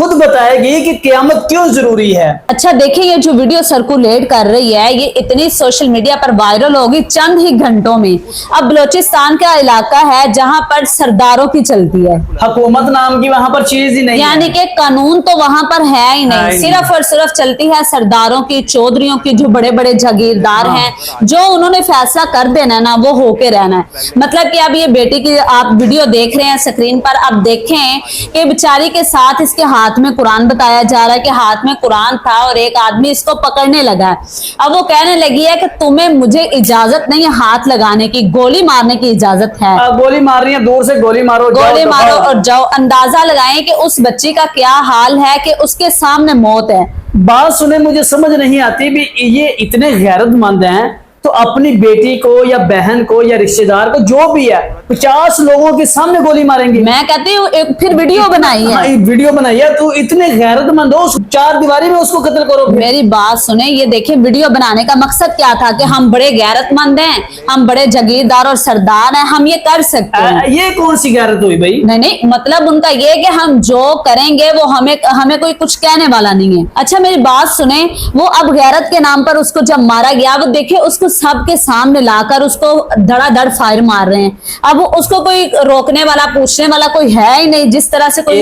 خود بتائے گی کہ قیامت کیوں ضروری ہے۔ اچھا دیکھیں یہ جو ویڈیو سرکولیٹ کر رہی ہے یہ اتنی سوشل میڈیا پر وائرل ہوگی چند ہی گھنٹوں میں۔ اب بلوچستان کا علاقہ ہے جہاں پر سرداروں کی چلتی ہے، حکومت نام کی وہاں پر چیز ہی نہیں ہے، یعنی کہ قانون تو وہاں پر ہے ہی نہیں، صرف اور صرف چلتی ہے سرداروں کی، چودھریوں کی، جو بڑے بڑے جاگیردار ہیں، جو انہوں نے فیصلہ کر دینا نا وہ ہو کے رہنا ہے۔ مطلب کہ اب یہ بیٹی کی آپ ویڈیو دیکھ رہے ہیں سکرین پر، اب دیکھیں کہ بیچاری کے ساتھ اس کے ہاتھ میں قرآن بتایا جا رہا ہے کہ ہاتھ میں قرآن تھا اور ایک آدمی اس کو پکڑنے لگا ہے۔ اب وہ کہنے لگی ہے کہ تمہیں مجھے اجازت نہیں ہے ہاتھ لگانے کی، گولی مارنے کی اجازت ہے، گولی مار رہی ہیں، دور سے گولی مارو، گولی مارو اور جاؤ۔ اندازہ لگائیں کہ اس بچی کا کیا حال ہے کہ اس کے سامنے موت ہے۔ بات سنیں، مجھے سمجھ نہیں آتی بھی یہ اتنے غیرت مند ہیں تو اپنی بیٹی کو یا بہن کو یا رشتہ دار کو جو بھی ہے 50 لوگوں کے سامنے گولی ماریں گے۔ میں کہتی ہوں ایک پھر ویڈیو بنائی ہے، ویڈیو بنائی ہے، تو اتنے غیرت مند ہو، چار دیواری میں اس کو قتل کرو۔ میری بات سنیں، یہ دیکھیں ویڈیو بنانے کا مقصد کیا تھا کہ ہم بڑے غیرت مند ہیں، ہم بڑے جاگیردار اور سردار ہیں، ہم یہ کر سکتے ہیں۔ یہ کون سی غیرت ہوئی بھائی؟ نہیں مطلب ان کا یہ کہ ہم جو کریں گے وہ ہمیں کوئی کچھ کہنے والا نہیں ہے۔ اچھا میری بات سنیں، وہ اب غیرت کے نام پر اس کو جب مارا گیا، وہ دیکھیں اس کو سب کے سامنے لا کر اس کو دھڑا دھڑ فائر مار رہے ہیں۔ اب اس کو کوئی روکنے والا پوچھنے والا کوئی ہے ہی نہیں، جس طرح سے کوئی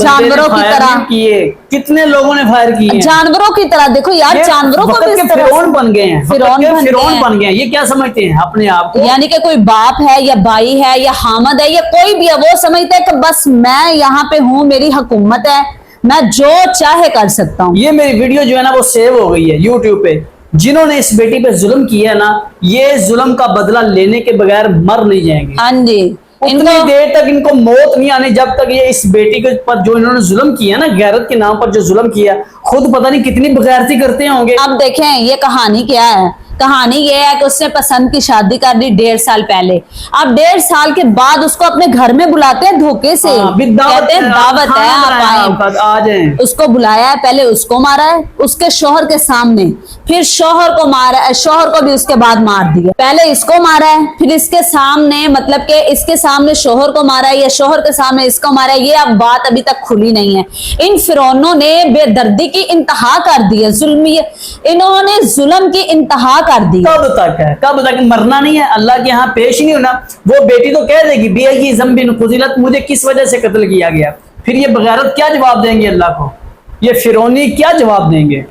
جانوروں کی طرح، کتنے لوگوں نے فائر کیے، جانوروں کی طرح۔ دیکھو یار جانوروں کو بھی اس طرح فرعون بن گئے ہیں، فرعون بن گئے ہیں۔ یہ کیا سمجھتے ہیں اپنے آپ کو؟ یعنی کہ کوئی باپ ہے یا بھائی ہے یا حامد ہے یا کوئی بھی ہے، وہ سمجھتا ہے کہ بس میں یہاں پہ ہوں، میری حکومت ہے، میں جو چاہے کر سکتا ہوں۔ یہ میری ویڈیو جو ہے نا وہ سیو ہو گئی ہے یوٹیوب پہ۔ جنہوں نے اس بیٹی پہ ظلم کیا ہے نا، یہ ظلم کا بدلہ لینے کے بغیر مر نہیں جائیں گے۔ ہاں جی، اتنی دیر تک ان کو موت نہیں آنے جب تک یہ اس بیٹی کے پر جو انہوں نے ظلم کیا نا، غیرت کے نام پر جو ظلم کیا، خود پتہ نہیں کتنی بغیرتی کرتے ہوں گے۔ اب دیکھیں یہ کہانی کیا ہے۔ کہانی یہ ہے کہ اس نے پسند کی شادی کر لی 1.5 سال پہلے، اب 1.5 سال کے بعد اس کو اپنے گھر میں بلاتے ہیں دھوکے سے، کہتے ہیں دعوت ہے آپ آئیں۔ اس کو بلایا ہے، پہلے اس کو مارا ہے اس کے شوہر کے سامنے، پھر شوہر کو مارا ہے، شوہر کو بھی اس کے بعد مار دیا۔ پہلے اس کو مارا ہے، پھر اس کے سامنے، مطلب کہ اس کے سامنے شوہر کو مارا ہے یا شوہر کے سامنے اس کو مارا ہے، یہ اب بات ابھی تک کھلی نہیں ہے۔ ان فرعونوں نے بے دردی کی انتہا کر دی ہے، انہوں نے ظلم کی انتہا کر دی۔ کب تک ہے؟ کب تک؟ مرنا نہیں ہے، اللہ کے ہاں پیش نہیں ہونا۔ وہ بیٹی تو کہہ دے گی بی ای ذنب قتلت، مجھے کس وجہ سے قتل کیا گیا، پھر یہ بغیرت کیا جواب دیں گے اللہ کو؟ یہ فرعونی کیا جواب دیں گے؟